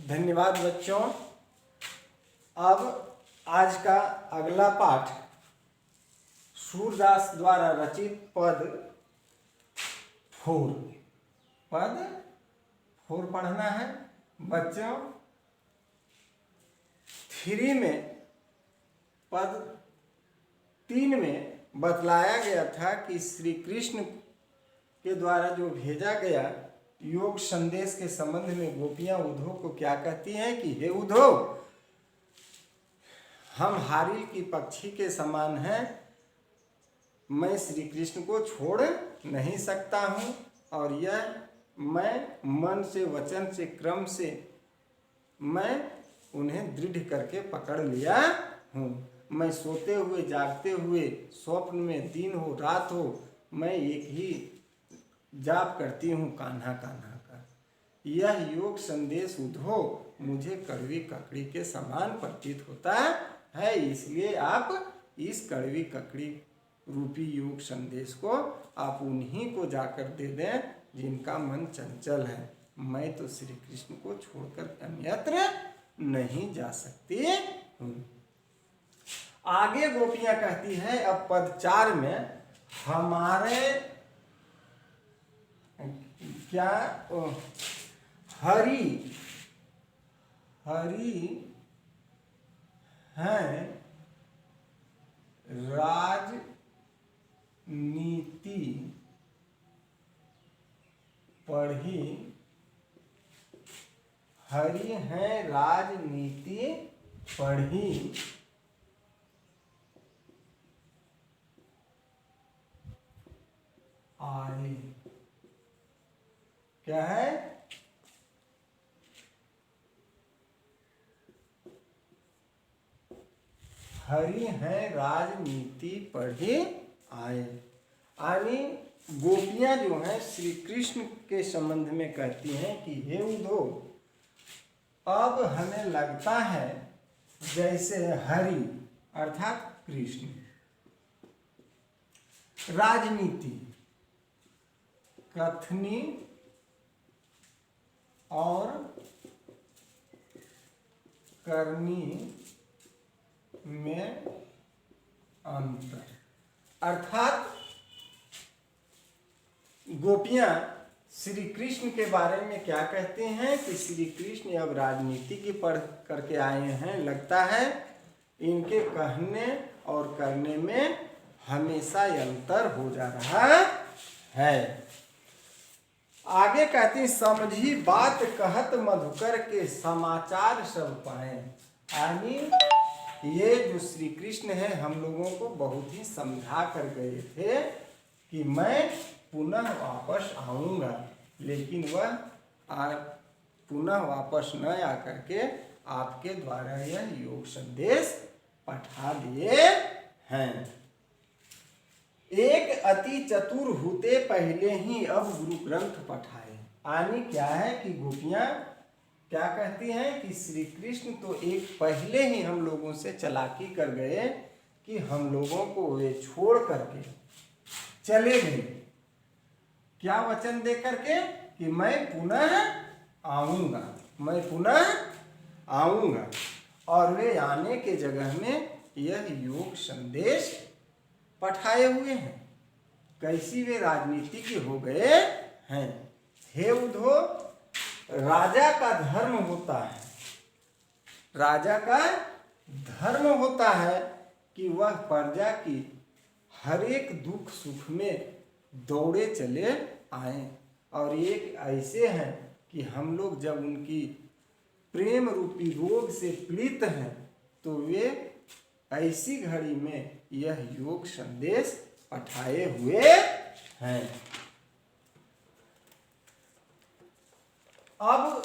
धन्यवाद बच्चों। अब आज का अगला पाठ सूरदास द्वारा रचित पद 4 पढ़ना है बच्चों। 3 में पद 3 में बतलाया गया था कि श्री कृष्ण के द्वारा जो भेजा गया योग संदेश के संबंध में गोपियां उद्धव को क्या कहती हैं कि हे उद्धव, हम हारिल की पक्षी के समान हैं, मैं श्री कृष्ण को छोड़ नहीं सकता हूँ और यह मैं मन से वचन से क्रम से मैं उन्हें दृढ़ करके पकड़ लिया हूँ। मैं सोते हुए जागते हुए स्वप्न में दिन हो रात हो मैं एक ही जाप करती हूँ कान्हा कान्हा का। यह योग संदेश उद्धव मुझे कड़वी ककड़ी के समान प्रतीत होता है, इसलिए आप इस कड़वी ककड़ी रूपी योग संदेश को आप उन्हीं को जाकर दे दें जिनका मन चंचल है। मैं तो श्री कृष्ण को छोड़कर अन्यत्र नहीं जा सकती हूँ। आगे गोपियां कहती है अब पद 4 में, हमारे क्या हरि हैं राजनीति पढ़ी, हरि हैं राजनीति पढ़ी, आए। क्या है? हरि हैं राजनीति पढ़े आए। यानी गोपियां जो हैं श्री कृष्ण के संबंध में कहती हैं कि हे उद्धव, अब हमें लगता है जैसे हरि अर्थात कृष्ण राजनीति कथनी और करनी में अंतर, अर्थात गोपियां श्री कृष्ण के बारे में क्या कहते हैं कि श्री कृष्ण अब राजनीति की पढ़ करके आए हैं, लगता है इनके कहने और करने में हमेशा अंतर हो जा रहा है। आगे कहते हैं समझी बात कहत मधुकर के समाचार सब पाए। यानी ये जो श्री कृष्ण है हम लोगों को बहुत ही समझा कर गए थे कि मैं पुनः वापस आऊँगा, लेकिन वह पुनः वापस न आकर के आपके द्वारा यह योग संदेश पठा दिए हैं। एक अति चतुर होते पहले ही अब गुरु ग्रंथ पठाए। यानी क्या है कि गोपियां क्या कहती हैं कि श्री कृष्ण तो एक पहले ही हम लोगों से चालाकी कर गए कि हम लोगों को वे छोड़ करके चले गए। क्या वचन दे करके कि मैं पुनः आऊँगा, और वे आने के जगह में यह योग संदेश पठाए हुए हैं। कैसी वे राजनीति के हो गए हैं। हे उद्धव, राजा का धर्म होता है कि वह प्रजा की हर एक दुख सुख में दौड़े चले आए, और एक ऐसे हैं कि हम लोग जब उनकी प्रेम रूपी रोग से पीड़ित हैं तो वे ऐसी घड़ी में यह योग संदेश पठाए हुए हैं। अब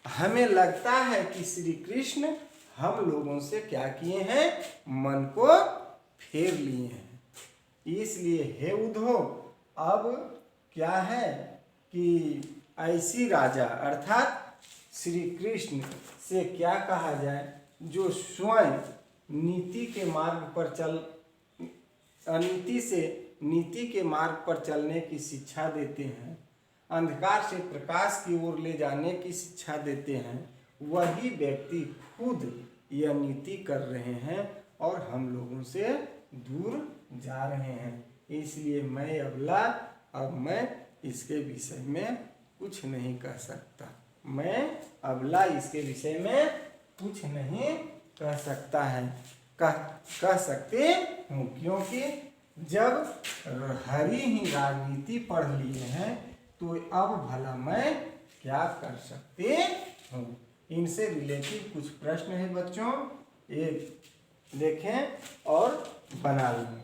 हमें लगता है कि श्री कृष्ण हम लोगों से क्या किए हैं, मन को फेर लिए हैं। इसलिए हे उद्धव, अब क्या है कि ऐसी राजा अर्थात श्री कृष्ण से क्या कहा जाए जो स्वयं नीति के मार्ग पर अनीति से नीति के मार्ग पर चलने की शिक्षा देते हैं, अंधकार से प्रकाश की ओर ले जाने की शिक्षा देते हैं, वही व्यक्ति खुद यह नीति कर रहे हैं और हम लोगों से दूर जा रहे हैं। इसलिए मैं अबला, अब मैं इसके विषय में कुछ नहीं कह सकता। मैं अबला इसके विषय में कुछ नहीं कह सकता है, कह सकते हूँ, क्योंकि जब हरी ही राजनीति पढ़ लिए हैं तो अब भला मैं क्या कर सकते हूँ। इनसे रिलेटेड कुछ प्रश्न है बच्चों, ये देखें और बना लें।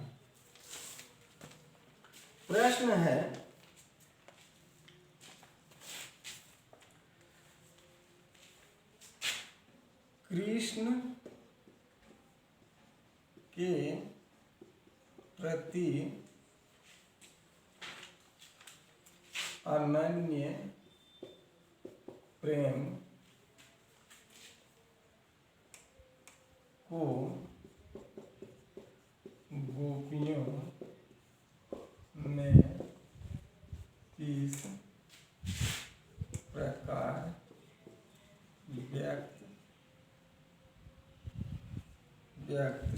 प्रश्न है, कृष्ण के प्रति अनन्य प्रेम को गोपियों ने किस प्रकार व्यक्त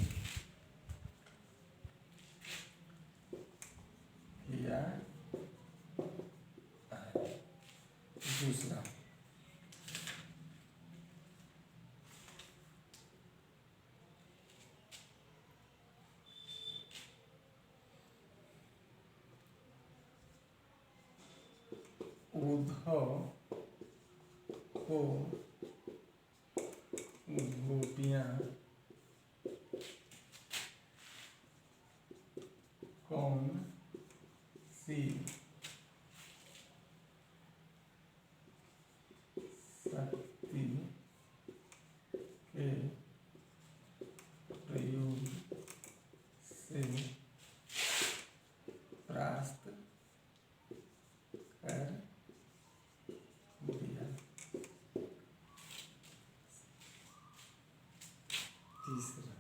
किया है। दूसरा, उद्धव को गोपियाँ कौन सी शक्ति के प्रयोग से परास्त कर दिया। तीसरा,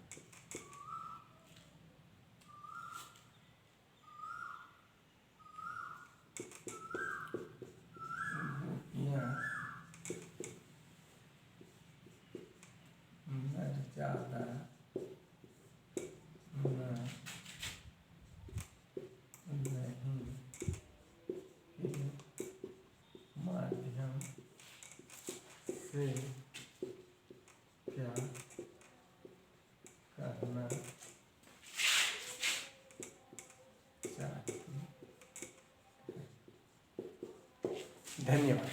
गोपियाँ मर्यादा नहीं के माध्यम से क्या करना चाहती है। धन्यवाद।